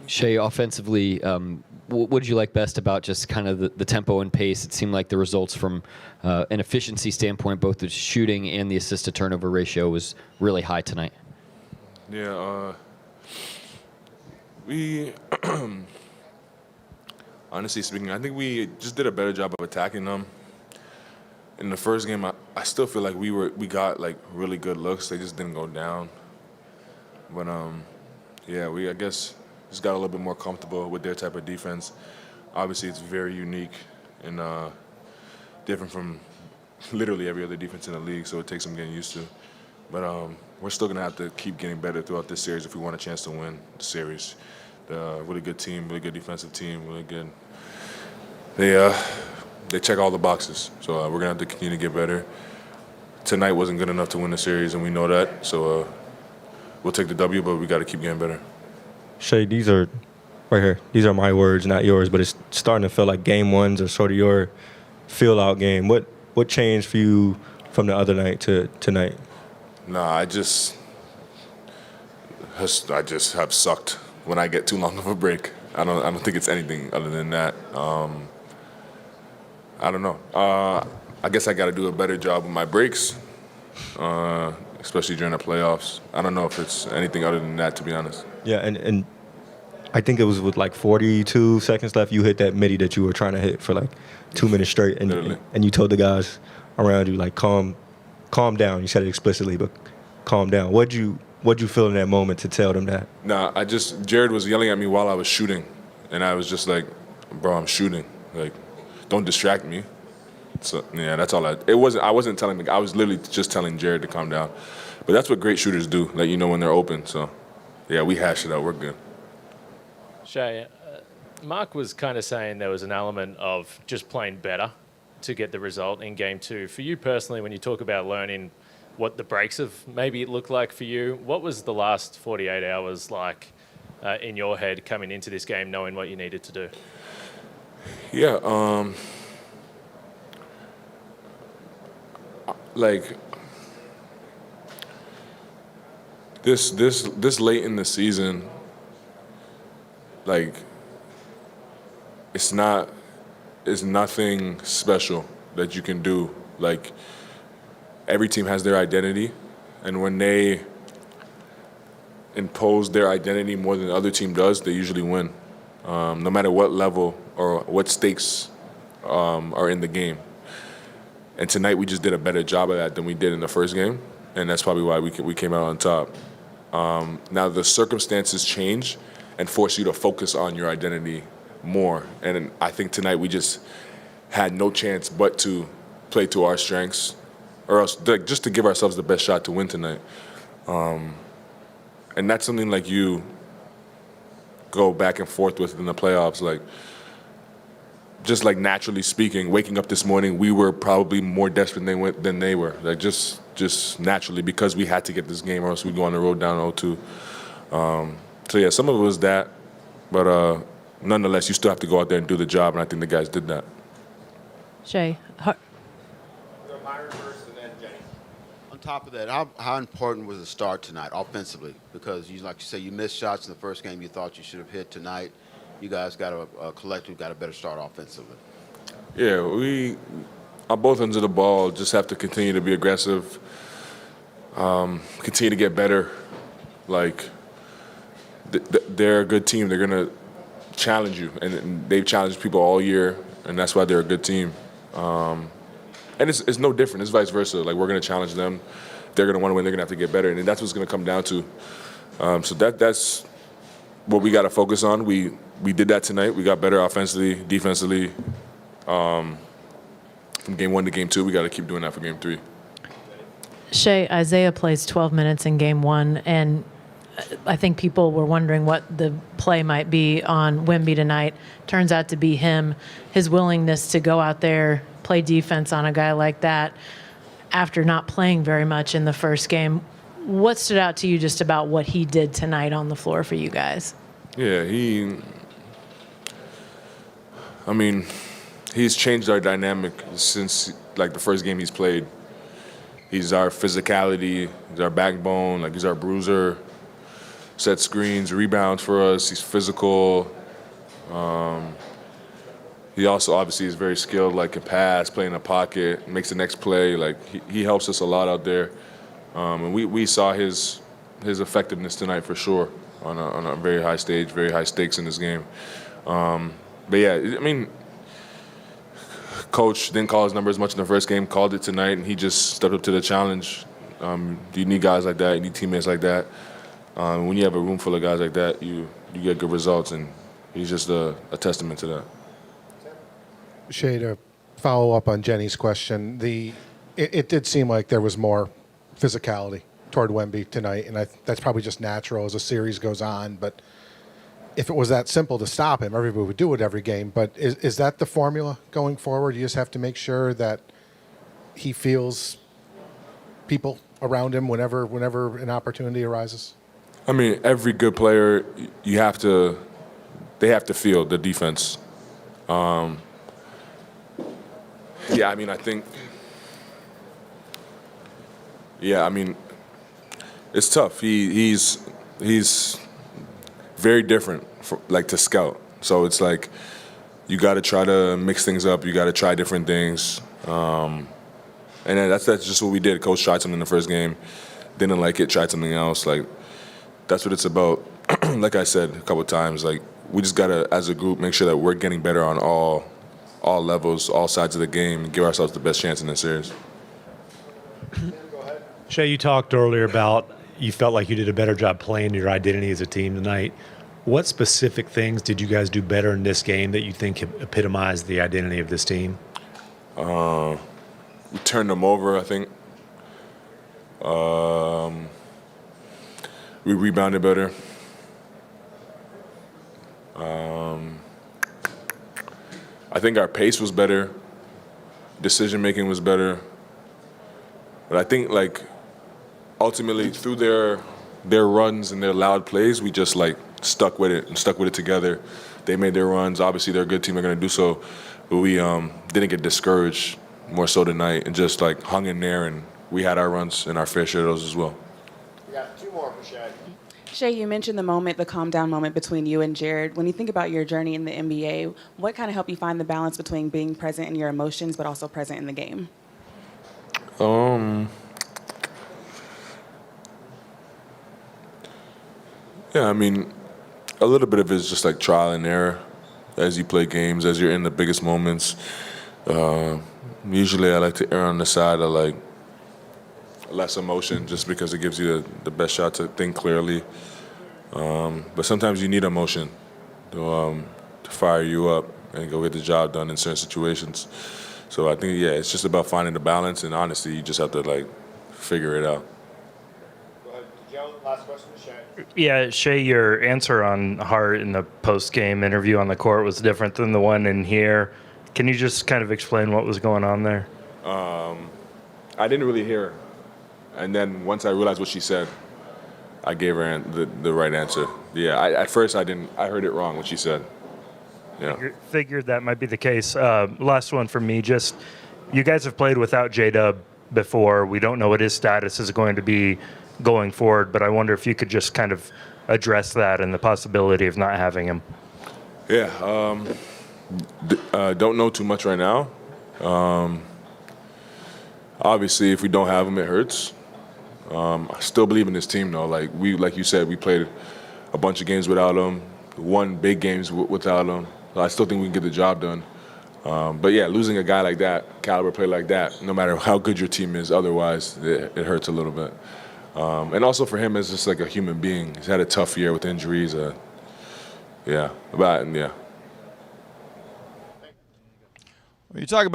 Shea, offensively, what did you like best about just kind of the tempo and pace? It seemed like the results from an efficiency standpoint, both the shooting and the assist-to-turnover ratio was really high tonight. Yeah, we, honestly speaking, I think we just did a better job of attacking them. In the first game, I still feel like we got like really good looks. They just didn't go down. But yeah, I guess just got a little bit more comfortable with their type of defense. Obviously, it's very unique and different from literally every other defense in the league, so it takes some getting used to. But we're still going to have to keep getting better throughout this series if we want a chance to win the series. Really good team, really good defensive team, really good. They check all the boxes, so we're going to have to continue to get better. Tonight wasn't good enough to win the series, and we know that, so we'll take the W, but we got to keep getting better. Shea, these are right here. These are my words, not yours, but it's starting to feel like game ones are sort of your feel-out game. What changed for you from the other night to tonight? Nah, I just have sucked when I get too long of a break. I don't think it's anything other than that. I don't know. I guess I got to do a better job with my breaks, especially during the playoffs. I don't know if it's anything other than that, to be honest. Yeah, and I think it was with like 42 seconds left, you hit that midi that you were trying to hit for like 2 minutes straight, and you told the guys around you, like, calm down. You said it explicitly, but calm down. What'd you feel in that moment to tell them that? Nah, Jared was yelling at me while I was shooting, and I was just like, bro, I'm shooting. Like, don't distract me. So yeah, that's all. I wasn't telling him. I was literally just telling Jared to calm down. But that's what great shooters do. Let you know when they're open. So yeah, we hashed it out. We're good. Shea, Mark was kind of saying there was an element of just playing better to get the result in game two. For you personally, when you talk about learning what the breaks have maybe looked like for you, what was the last 48 hours like in your head coming into this game, knowing what you needed to do? Yeah, like this late in the season, like it's nothing special that you can do. Like every team has their identity, and when they impose their identity more than the other team does, they usually win, no matter what level or what stakes are in the game. And tonight we just did a better job of that than we did in the first game, and that's probably why we came out on top. Now the circumstances change and force you to focus on your identity more, and I think tonight we just had no chance but to play to our strengths, or else just to give ourselves the best shot to win tonight. And that's something like you go back and forth with in the playoffs. Like, just like naturally speaking, waking up this morning, we were probably more desperate than they were. Like just naturally, because we had to get this game, or else we'd go on the road down 0-2. So yeah, some of it was that, but nonetheless, you still have to go out there and do the job, and I think the guys did that. Shea. On top of that, how important was the start tonight offensively? Because like you say, you missed shots in the first game you thought you should have hit tonight. You guys got a collective, got a better start offensively. Yeah, we on both ends of the ball just have to continue to be aggressive, continue to get better. Like, they're a good team. They're going to challenge you, and they've challenged people all year, and that's why they're a good team. And it's no different. It's vice versa. Like, we're going to challenge them. They're going to want to win. They're going to have to get better, and that's what's going to come down to. So that's what we got to focus on. We did that tonight. We got better offensively, defensively. From game 1 to game 2, we got to keep doing that for game 3. Shea, Isaiah plays 12 minutes in game 1, and I think people were wondering what the play might be on Wemby tonight. Turns out to be him, his willingness to go out there, play defense on a guy like that after not playing very much in the first game. What stood out to you just about what he did tonight on the floor for you guys? Yeah, he's changed our dynamic since like the first game he's played. He's our physicality, he's our backbone, like he's our bruiser. set screens, rebounds for us. He's physical. He also obviously is very skilled, like can pass, play in the pocket, makes the next play. Like he helps us a lot out there. And we saw his effectiveness tonight for sure on a very high stage, very high stakes in this game. But yeah, I mean, coach didn't call his number as much in the first game, called it tonight, and he just stepped up to the challenge. You need guys like that, you need teammates like that. When you have a room full of guys like that, you get good results, and he's just a testament to that. Shay, to follow up on Jenny's question, it did seem like there was more physicality toward Wemby tonight, and that's probably just natural as the series goes on. But if it was that simple to stop him, everybody would do it every game. But is that the formula going forward? You just have to make sure that he feels people around him whenever an opportunity arises? I mean, every good player, they have to feel the defense. Yeah, I mean, it's tough. He's very different, to scout. So it's like you got to try to mix things up. You got to try different things. And then that's just what we did. Coach tried something in the first game, didn't like it, tried something else. Like that's what it's about. Like I said a couple of times, like we just got to, as a group, make sure that we're getting better on all levels, all sides of the game, and give ourselves the best chance in this series. Shay, you talked earlier about you felt like you did a better job playing your identity as a team tonight. What specific things did you guys do better in this game that you think epitomized the identity of this team? We turned them over, I think. We rebounded better. I think our pace was better. Decision-making was better. But I think, ultimately, through their runs and their loud plays, we just, stuck with it together. They made their runs. Obviously, they're a good team. They're going to do so. But we didn't get discouraged more so tonight and just, hung in there, and we had our runs and our fair share of those as well. We got two more for Shay. Shay, you mentioned the calm down moment between you and Jared. When you think about your journey in the NBA, what kind of helped you find the balance between being present in your emotions but also present in the game? Yeah, I mean, a little bit of it is just trial and error as you play games, as you're in the biggest moments. Usually I like to err on the side of less emotion just because it gives you the best shot to think clearly. But sometimes you need emotion to fire you up and go get the job done in certain situations. So I think, it's just about finding the balance, and honestly, you just have to figure it out. Go ahead, Joe. Last question to Shay. Yeah, Shay, your answer on Hart in the post-game interview on the court was different than the one in here. Can you just kind of explain what was going on there? I didn't really hear her. And then once I realized what she said, I gave her the right answer. Yeah, at first I heard it wrong what she said. Yeah. Figured that might be the case. Last one for me, just you guys have played without J-Dub before. We don't know what his status is going to be going forward, but I wonder if you could just kind of address that and the possibility of not having him. Yeah, don't know too much right now. Obviously, if we don't have him, it hurts. I still believe in this team, though. Like you said, we played a bunch of games without him, won big games without him. I still think we can get the job done. But yeah, losing a guy like that, caliber player like that, no matter how good your team is, otherwise it hurts a little bit. And also for him as just a human being, he's had a tough year with injuries. Yeah. When you talk about